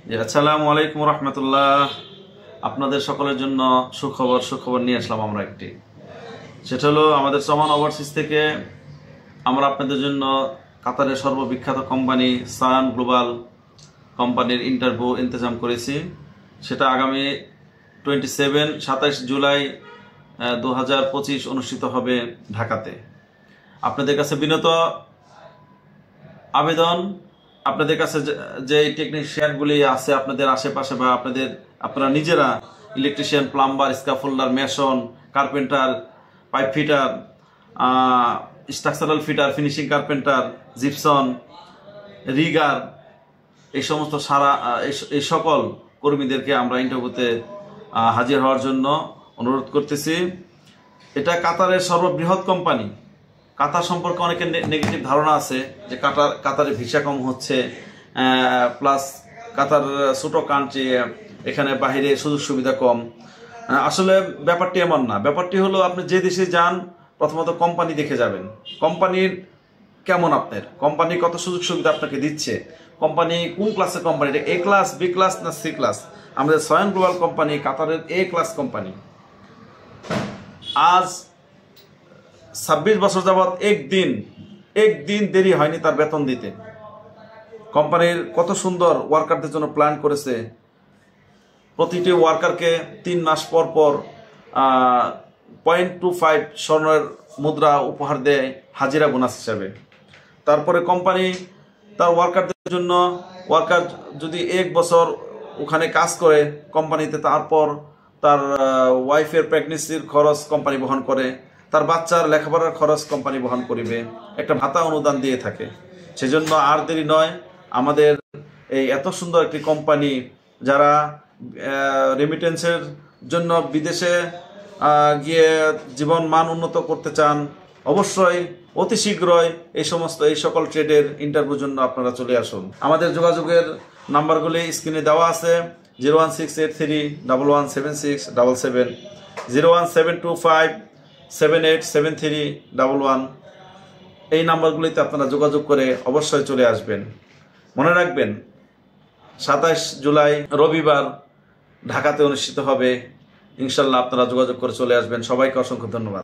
জি, আসসালামু আলাইকুম রহমতুল্লাহ। আপনাদের সকলের জন্য সুখবর নিয়ে আসলাম আমরা একটি। সেটা হলো আমাদের সমান ওভারসিজ থেকে আমরা আপনাদের জন্য কাতারের সর্ববিখ্যাত কোম্পানি সায়ান গ্লোবাল কোম্পানির ইন্টারভিউ ইন্তজাম করেছি। সেটা আগামী 27 জুলাই 2025 অনুষ্ঠিত হবে ঢাকাতে। আপনাদের কাছে বিনত আবেদন, আপনাদের কাছে যে টেকনিশিয়ানগুলি আছে আপনাদের আশেপাশে বা আপনারা নিজেরা electrician, plumber, scaffolder, mason, carpenter, pipe fitter, structural fitter, finishing carpenter, gypsum, rigger, এই সমস্ত এই সকল কর্মীদেরকে আমরা ইন্টারভিউতে হাজির হওয়ার জন্য অনুরোধ করতেছি। এটা কাতারের সর্ববৃহৎ কোম্পানি। কাতার সম্পর্কে অনেকের নেগেটিভ ধারণা আছে যে কাতারে ভিসা কম হচ্ছে, প্লাস কাতার ছোট কান্ট্রি, এখানে বাহিরে সুযোগ সুবিধা কম। আসলে ব্যাপারটি এমন না। ব্যাপারটি হলো আপনি যে দেশে যান প্রথমত কোম্পানি দেখে যাবেন। কোম্পানির কেমন, আপনার কোম্পানি কত সুযোগ সুবিধা আপনাকে দিচ্ছে, কোম্পানি কোন ক্লাসের কোম্পানি, এ ক্লাস, বি ক্লাস না সি ক্লাস। আমাদের সায়ান গ্লোবাল কোম্পানি কাতারের এ ক্লাস কোম্পানি। আজ 26 বছর যাবৎ একদিন দেরি হয়নি তার বেতন দিতে। কোম্পানির কত সুন্দর ওয়ার্কারদের জন্য প্ল্যান করেছে। প্রতিটি ওয়ার্কারকে 3 মাস পর 0.25 স্বর্ণের মুদ্রা উপহার দেয় হাজিরা বোনাস হিসাবে। তারপরে কোম্পানি তার ওয়ার্কারদের জন্য, ওয়ার্কার যদি 1 বছর ওখানে কাজ করে কোম্পানিতে, তারপর তার ওয়াইফের প্রেগনেন্সির খরচ কোম্পানি বহন করে, তার বাচ্চার লেখাপড়ার খরচ কোম্পানি বহন করিবে, একটা ভাতা অনুদান দিয়ে থাকে। সেজন্য আর দেরি নয়, আমাদের এই এত সুন্দর একটি কোম্পানি যারা রেমিটেন্সের জন্য বিদেশে গিয়ে জীবন মান উন্নত করতে চান, অবশ্যই অতি শীঘ্রই এই সকল ট্রেডের ইন্টারভিউর জন্য আপনারা চলে আসুন। আমাদের যোগাযোগের নাম্বারগুলি স্ক্রিনে দেওয়া আছে। 01683117677, 01725787311। এই নাম্বারগুলিতে আপনারা যোগাযোগ করে অবশ্যই চলে আসবেন। মনে রাখবেন 27 জুলাই রবিবার ঢাকাতে অনুষ্ঠিত হবে। ইনশাল্লাহ আপনারা যোগাযোগ করে চলে আসবেন। সবাইকে অসংখ্য ধন্যবাদ।